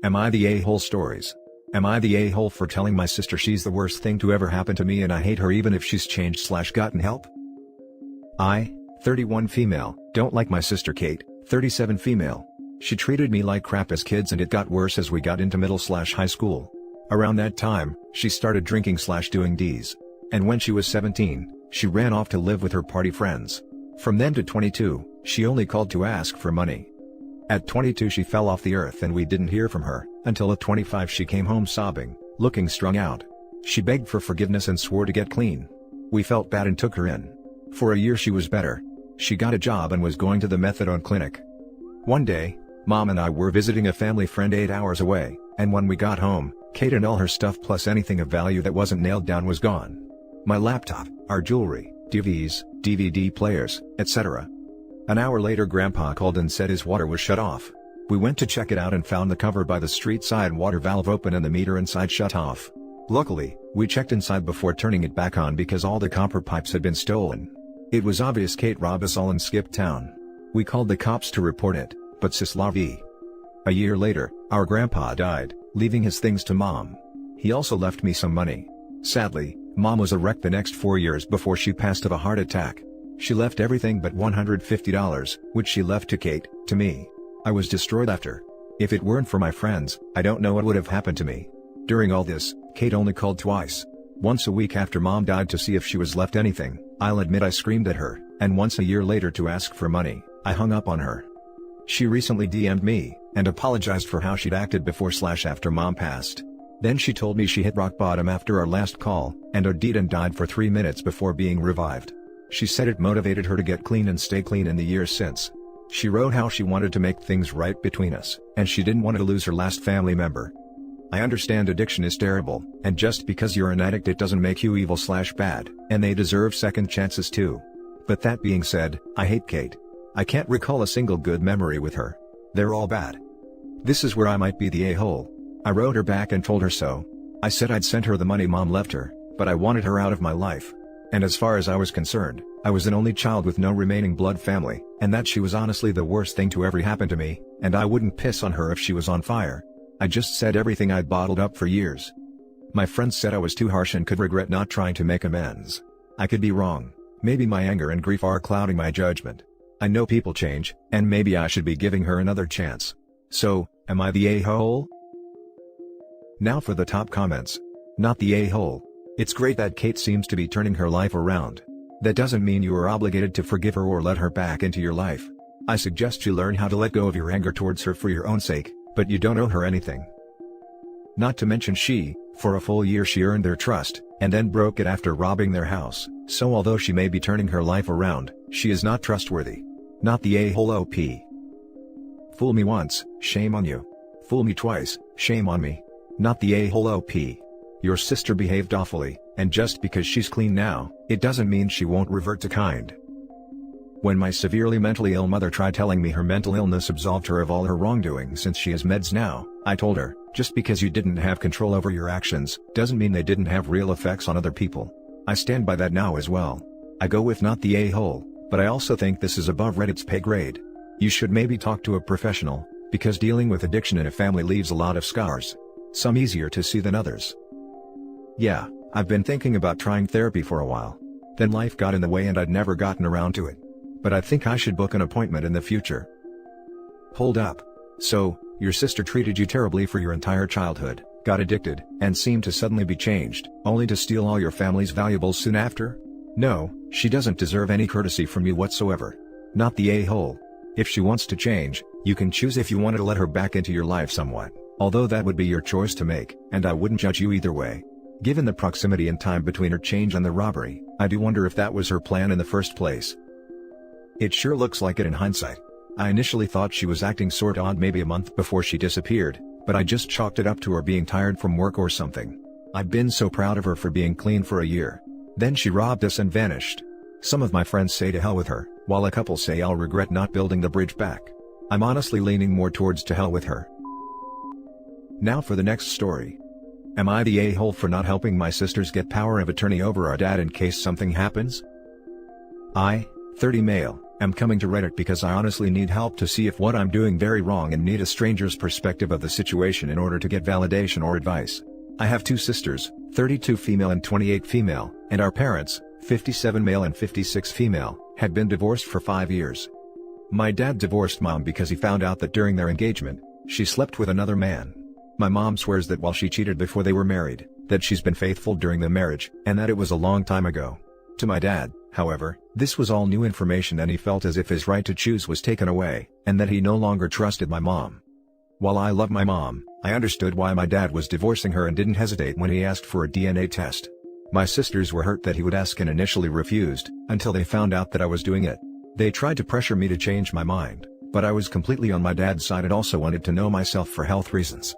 Am I the a-hole stories? Am I the a-hole for telling my sister she's the worst thing to ever happen to me and I hate her even if she's changed/gotten help? I, 31 female, don't like my sister Kate, 37 female. She treated me like crap as kids and it got worse as we got into middle/high school. Around that time, she started drinking/doing Ds. And when she was 17, she ran off to live with her party friends. From then to 22, she only called to ask for money. At 22 she fell off the earth and we didn't hear from her, until at 25 she came home sobbing, looking strung out. She begged for forgiveness and swore to get clean. We felt bad and took her in. For a year she was better. She got a job and was going to the methadone clinic. One day, Mom and I were visiting a family friend 8 hours away, and when we got home, Kate and all her stuff plus anything of value that wasn't nailed down was gone. My laptop, our jewelry, DVDs, DVD players, etc. An hour later Grandpa called and said his water was shut off. We went to check it out and found the cover by the street side water valve open and the meter inside shut off. Luckily, we checked inside before turning it back on because all the copper pipes had been stolen. It was obvious Kate robbed us all and skipped town. We called the cops to report it, but c'est la vie. A year later, our grandpa died, leaving his things to Mom. He also left me some money. Sadly, Mom was a wreck the next 4 years before she passed of a heart attack. She left everything but $150, which she left to Kate, to me. I was destroyed after. If it weren't for my friends, I don't know what would have happened to me. During all this, Kate only called twice. Once a week after Mom died to see if she was left anything. I'll admit I screamed at her, and once a year later to ask for money. I hung up on her. She recently DM'd me, and apologized for how she'd acted before/after Mom passed. Then she told me she hit rock bottom after our last call, and OD'd and died for 3 minutes before being revived. She said it motivated her to get clean and stay clean in the years since. She wrote how she wanted to make things right between us, and she didn't want to lose her last family member. I understand addiction is terrible, and just because you're an addict it doesn't make you evil/bad, and they deserve second chances too. But that being said, I hate Kate. I can't recall a single good memory with her. They're all bad. This is where I might be the a-hole. I wrote her back and told her so. I said I'd sent her the money Mom left her, but I wanted her out of my life. And as far as I was concerned, I was an only child with no remaining blood family, and that she was honestly the worst thing to ever happen to me, and I wouldn't piss on her if she was on fire. I just said everything I'd bottled up for years. My friends said I was too harsh and could regret not trying to make amends. I could be wrong. Maybe my anger and grief are clouding my judgment. I know people change, and maybe I should be giving her another chance. So, am I the a-hole? Now for the top comments. Not the a-hole. It's great that Kate seems to be turning her life around. That doesn't mean you are obligated to forgive her or let her back into your life. I suggest you learn how to let go of your anger towards her for your own sake, but you don't owe her anything. Not to mention for a full year she earned their trust, and then broke it after robbing their house, so although she may be turning her life around, she is not trustworthy. Not the a-hole OP. Fool me once, shame on you. Fool me twice, shame on me. Not the a-hole OP. Your sister behaved awfully, and just because she's clean now, it doesn't mean she won't revert to kind. When my severely mentally ill mother tried telling me her mental illness absolved her of all her wrongdoing since she has meds now, I told her, just because you didn't have control over your actions, doesn't mean they didn't have real effects on other people. I stand by that now as well. I go with not the a-hole, but I also think this is above Reddit's pay grade. You should maybe talk to a professional, because dealing with addiction in a family leaves a lot of scars. Some easier to see than others. Yeah, I've been thinking about trying therapy for a while. Then life got in the way and I'd never gotten around to it. But I think I should book an appointment in the future. Hold up. So, your sister treated you terribly for your entire childhood, got addicted, and seemed to suddenly be changed, only to steal all your family's valuables soon after? No, she doesn't deserve any courtesy from you whatsoever. Not the a-hole. If she wants to change, you can choose if you wanted to let her back into your life somewhat, although that would be your choice to make, and I wouldn't judge you either way. Given the proximity and time between her change and the robbery, I do wonder if that was her plan in the first place. It sure looks like it in hindsight. I initially thought she was acting sort odd maybe a month before she disappeared, but I just chalked it up to her being tired from work or something. I've been so proud of her for being clean for a year. Then she robbed us and vanished. Some of my friends say to hell with her, while a couple say I'll regret not building the bridge back. I'm honestly leaning more towards to hell with her. Now for the next story. Am I the a-hole for not helping my sisters get power of attorney over our dad in case something happens? I, 30 male, I'm coming to Reddit because I honestly need help to see if what I'm doing very wrong and need a stranger's perspective of the situation in order to get validation or advice. I have 2 sisters, 32 female and 28 female, and our parents, 57 male and 56 female, had been divorced for 5 years. My dad divorced mom because he found out that during their engagement, she slept with another man. My mom swears that while she cheated before they were married, that she's been faithful during the marriage, and that it was a long time ago. To my dad, however, this was all new information and he felt as if his right to choose was taken away, and that he no longer trusted my mom. While I love my mom, I understood why my dad was divorcing her and didn't hesitate when he asked for a DNA test. My sisters were hurt that he would ask and initially refused, until they found out that I was doing it. They tried to pressure me to change my mind, but I was completely on my dad's side and also wanted to know myself for health reasons.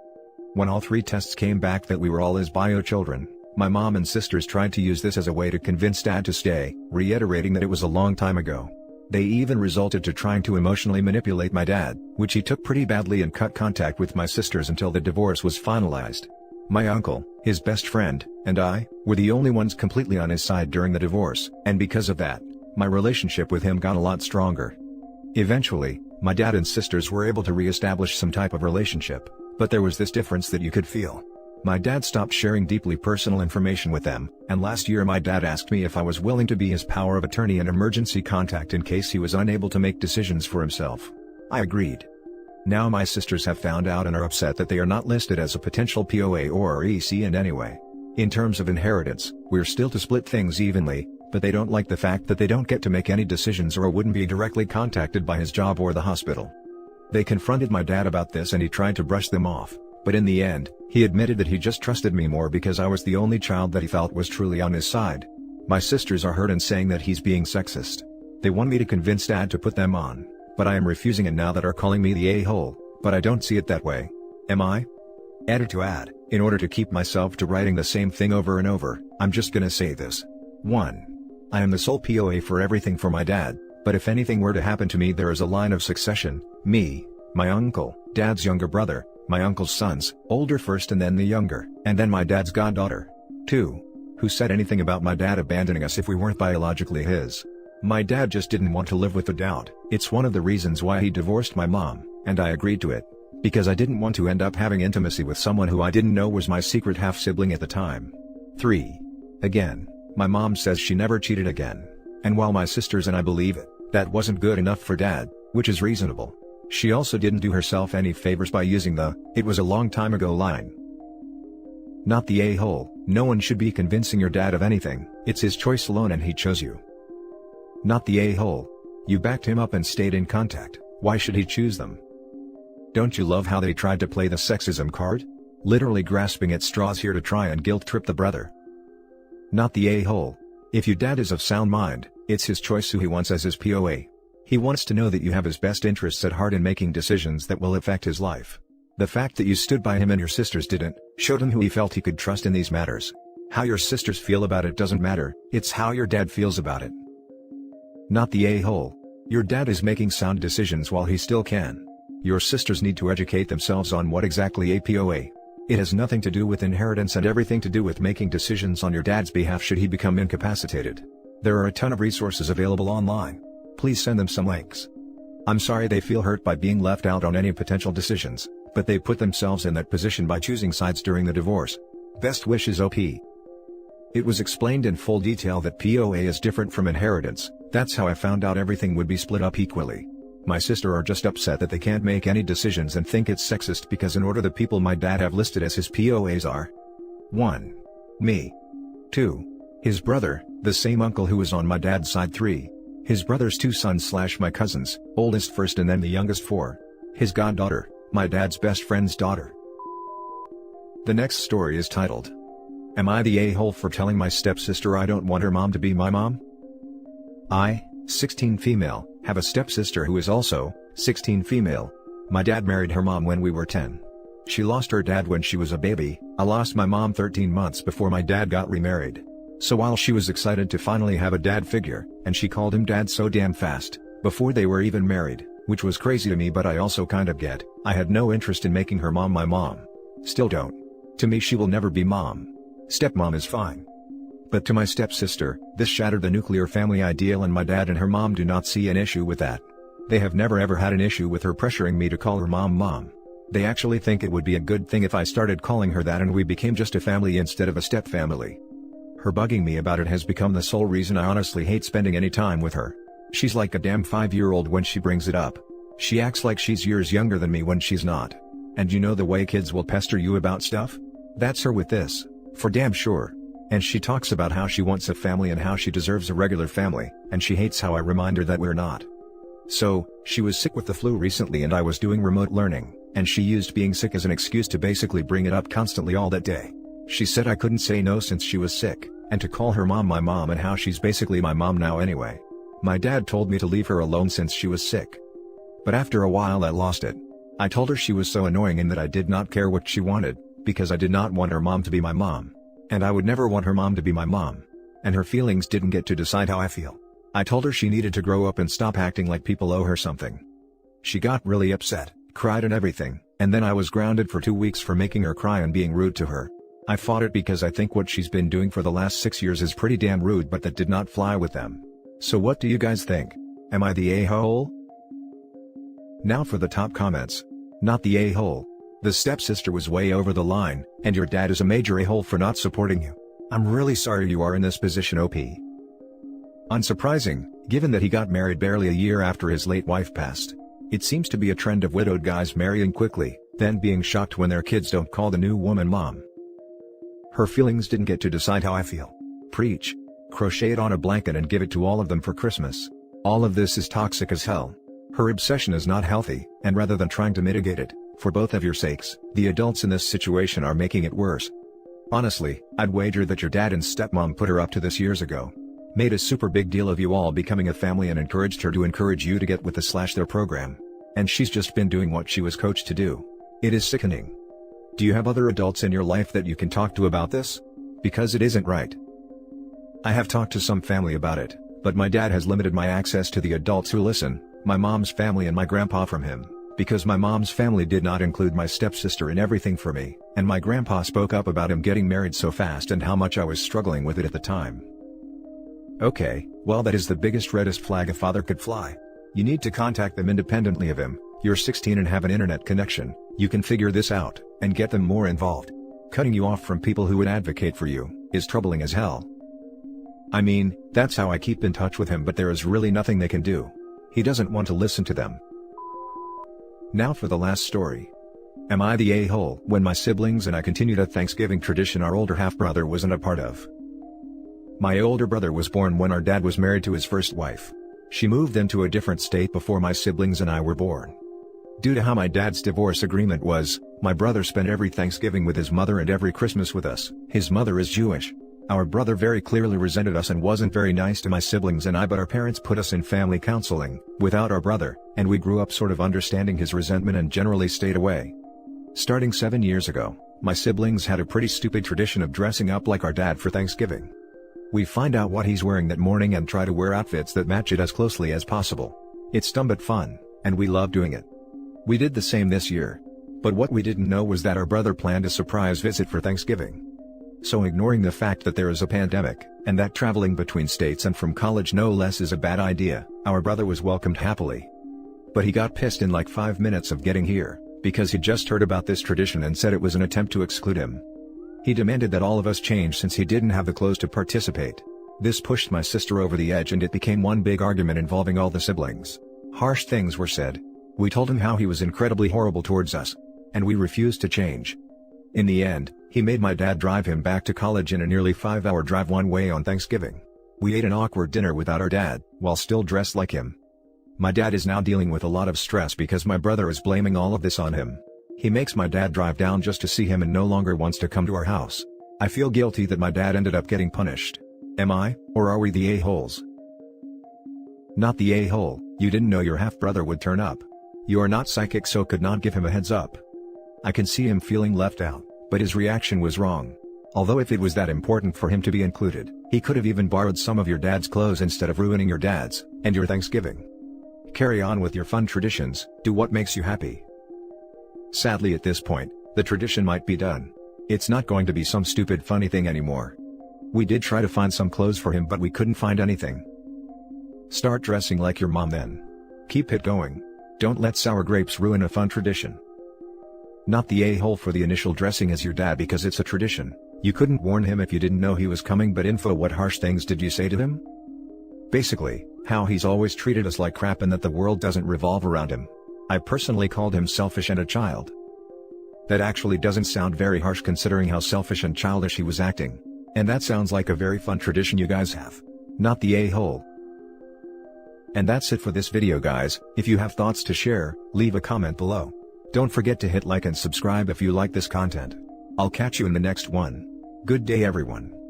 When all 3 tests came back that we were all his bio children, my mom and sisters tried to use this as a way to convince dad to stay, reiterating that it was a long time ago. They even resorted to trying to emotionally manipulate my dad, which he took pretty badly and cut contact with my sisters until the divorce was finalized. My uncle, his best friend, and I, were the only ones completely on his side during the divorce, and because of that, my relationship with him got a lot stronger. Eventually, my dad and sisters were able to re-establish some type of relationship, but there was this difference that you could feel. My dad stopped sharing deeply personal information with them, and last year my dad asked me if I was willing to be his power of attorney and emergency contact in case he was unable to make decisions for himself. I agreed. Now my sisters have found out and are upset that they are not listed as a potential POA or EC, and anyway. In terms of inheritance, we're still to split things evenly, but they don't like the fact that they don't get to make any decisions or wouldn't be directly contacted by his job or the hospital. They confronted my dad about this and he tried to brush them off, but in the end, he admitted that he just trusted me more because I was the only child that he felt was truly on his side. My sisters are hurt and saying that he's being sexist. They want me to convince dad to put them on, but I am refusing, and now that are calling me the a-hole, but I don't see it that way. Am I? Added to add, in order to keep myself to writing the same thing over and over, I'm just gonna say this. 1. I am the sole POA for everything for my dad, but if anything were to happen to me there is a line of succession, me, my uncle, dad's younger brother, my uncle's sons, older first and then the younger, and then my dad's goddaughter. 2. Who said anything about my dad abandoning us if we weren't biologically his? My dad just didn't want to live with the doubt. It's one of the reasons why he divorced my mom, and I agreed to it. Because I didn't want to end up having intimacy with someone who I didn't know was my secret half-sibling at the time. 3. Again, my mom says she never cheated again. And while my sisters and I believe it, that wasn't good enough for dad, which is reasonable. She also didn't do herself any favors by using the "it was a long time ago" line. Not the a-hole. No one should be convincing your dad of anything, it's his choice alone and he chose you. Not the a-hole. You backed him up and stayed in contact, why should he choose them? Don't you love how they tried to play the sexism card? Literally grasping at straws here to try and guilt-trip the brother. Not the a-hole. If your dad is of sound mind, it's his choice who he wants as his POA. He wants to know that you have his best interests at heart in making decisions that will affect his life. The fact that you stood by him and your sisters didn't, showed him who he felt he could trust in these matters. How your sisters feel about it doesn't matter, it's how your dad feels about it. Not the a-hole. Your dad is making sound decisions while he still can. Your sisters need to educate themselves on what exactly a POA. It has nothing to do with inheritance and everything to do with making decisions on your dad's behalf should he become incapacitated. There are a ton of resources available online. Please send them some links. I'm sorry they feel hurt by being left out on any potential decisions, but they put themselves in that position by choosing sides during the divorce. Best wishes, OP. It was explained in full detail that POA is different from inheritance. That's how I found out everything would be split up equally. My sister are just upset that they can't make any decisions and think it's sexist because in order the people my dad have listed as his POAs are 1. Me. 2. His brother, the same uncle who was on my dad's side. 3. His brother's 2 sons / my cousins, oldest first and then the youngest 4. His goddaughter, my dad's best friend's daughter. The next story is titled, Am I the a-hole for telling my stepsister I don't want her mom to be my mom? I, 16 female, have a stepsister who is also 16 female. My dad married her mom when we were 10. She lost her dad when she was a baby. I lost my mom 13 months before my dad got remarried. So while she was excited to finally have a dad figure, and she called him dad so damn fast, before they were even married, which was crazy to me, but I also kind of get, I had no interest in making her mom my mom. Still don't. To me she will never be mom. Stepmom is fine. But to my stepsister, this shattered the nuclear family ideal, and my dad and her mom do not see an issue with that. They have never ever had an issue with her pressuring me to call her mom mom. They actually think it would be a good thing if I started calling her that and we became just a family instead of a step-family. Her bugging me about it has become the sole reason I honestly hate spending any time with her. She's like a damn 5-year-old when she brings it up. She acts like she's years younger than me when she's not. And you know the way kids will pester you about stuff? That's her with this, for damn sure. And she talks about how she wants a family and how she deserves a regular family, and she hates how I remind her that we're not. So, she was sick with the flu recently and I was doing remote learning, and she used being sick as an excuse to basically bring it up constantly all that day. She said I couldn't say no since she was sick, and to call her mom my mom and how she's basically my mom now anyway. My dad told me to leave her alone since she was sick. But after a while I lost it. I told her she was so annoying and that I did not care what she wanted, because I did not want her mom to be my mom. And I would never want her mom to be my mom. And her feelings didn't get to decide how I feel. I told her she needed to grow up and stop acting like people owe her something. She got really upset, cried and everything, and then I was grounded for 2 weeks for making her cry and being rude to her. I fought it because I think what she's been doing for the last 6 years is pretty damn rude, but that did not fly with them. So what do you guys think? Am I the a-hole? Now for the top comments. Not the a-hole. The stepsister was way over the line, and your dad is a major a-hole for not supporting you. I'm really sorry you are in this position, OP. Unsurprising, given that he got married barely a year after his late wife passed. It seems to be a trend of widowed guys marrying quickly, then being shocked when their kids don't call the new woman mom. Her feelings didn't get to decide how I feel. Preach. Crochet it on a blanket and give it to all of them for Christmas. All of this is toxic as hell. Her obsession is not healthy, and rather than trying to mitigate it, for both of your sakes, the adults in this situation are making it worse. Honestly, I'd wager that your dad and stepmom put her up to this years ago. Made a super big deal of you all becoming a family and encouraged her to encourage you to get with their program. And she's just been doing what she was coached to do. It is sickening. Do you have other adults in your life that you can talk to about this? Because it isn't right. I have talked to some family about it, but my dad has limited my access to the adults who listen, my mom's family and my grandpa from him, because my mom's family did not include my stepsister in everything for me, and my grandpa spoke up about him getting married so fast and how much I was struggling with it at the time. Okay, well that is the biggest reddest flag a father could fly. You need to contact them independently of him. You're 16 and have an internet connection, you can figure this out, and get them more involved. Cutting you off from people who would advocate for you, is troubling as hell. I mean, that's how I keep in touch with him, but there is really nothing they can do. He doesn't want to listen to them. Now for the last story. Am I the a-hole when my siblings and I continued a Thanksgiving tradition our older half-brother wasn't a part of? My older brother was born when our dad was married to his first wife. She moved into a different state before my siblings and I were born. Due to how my dad's divorce agreement was, my brother spent every Thanksgiving with his mother and every Christmas with us. His mother is Jewish. Our brother very clearly resented us and wasn't very nice to my siblings and I, but our parents put us in family counseling, without our brother, and we grew up sort of understanding his resentment and generally stayed away. Starting 7 years ago, my siblings had a pretty stupid tradition of dressing up like our dad for Thanksgiving. We find out what he's wearing that morning and try to wear outfits that match it as closely as possible. It's dumb but fun, and we love doing it. We did the same this year. But what we didn't know was that our brother planned a surprise visit for Thanksgiving. So ignoring the fact that there is a pandemic, and that traveling between states and from college no less is a bad idea, our brother was welcomed happily. But he got pissed in like 5 minutes of getting here, because he just heard about this tradition and said it was an attempt to exclude him. He demanded that all of us change since he didn't have the clothes to participate. This pushed my sister over the edge and it became one big argument involving all the siblings. Harsh things were said. We told him how he was incredibly horrible towards us. And we refused to change. In the end, he made my dad drive him back to college in a nearly 5-hour drive one way on Thanksgiving. We ate an awkward dinner without our dad, while still dressed like him. My dad is now dealing with a lot of stress because my brother is blaming all of this on him. He makes my dad drive down just to see him and no longer wants to come to our house. I feel guilty that my dad ended up getting punished. Am I, or are we the a-holes? Not the a-hole, you didn't know your half-brother would turn up. You are not psychic, so could not give him a heads up. I can see him feeling left out, but his reaction was wrong. Although if it was that important for him to be included, he could have even borrowed some of your dad's clothes instead of ruining your dad's, and your Thanksgiving. Carry on with your fun traditions, do what makes you happy. Sadly at this point, the tradition might be done. It's not going to be some stupid funny thing anymore. We did try to find some clothes for him but we couldn't find anything. Start dressing like your mom then. Keep it going. Don't let sour grapes ruin a fun tradition. Not the a-hole for the initial dressing as your dad because it's a tradition. You couldn't warn him if you didn't know he was coming, but info, what harsh things did you say to him? Basically, how he's always treated us like crap and that the world doesn't revolve around him. I personally called him selfish and a child. That actually doesn't sound very harsh considering how selfish and childish he was acting. And that sounds like a very fun tradition you guys have. Not the a-hole. And that's it for this video guys. If you have thoughts to share, leave a comment below. Don't forget to hit like and subscribe if you like this content. I'll catch you in the next one. Good day everyone.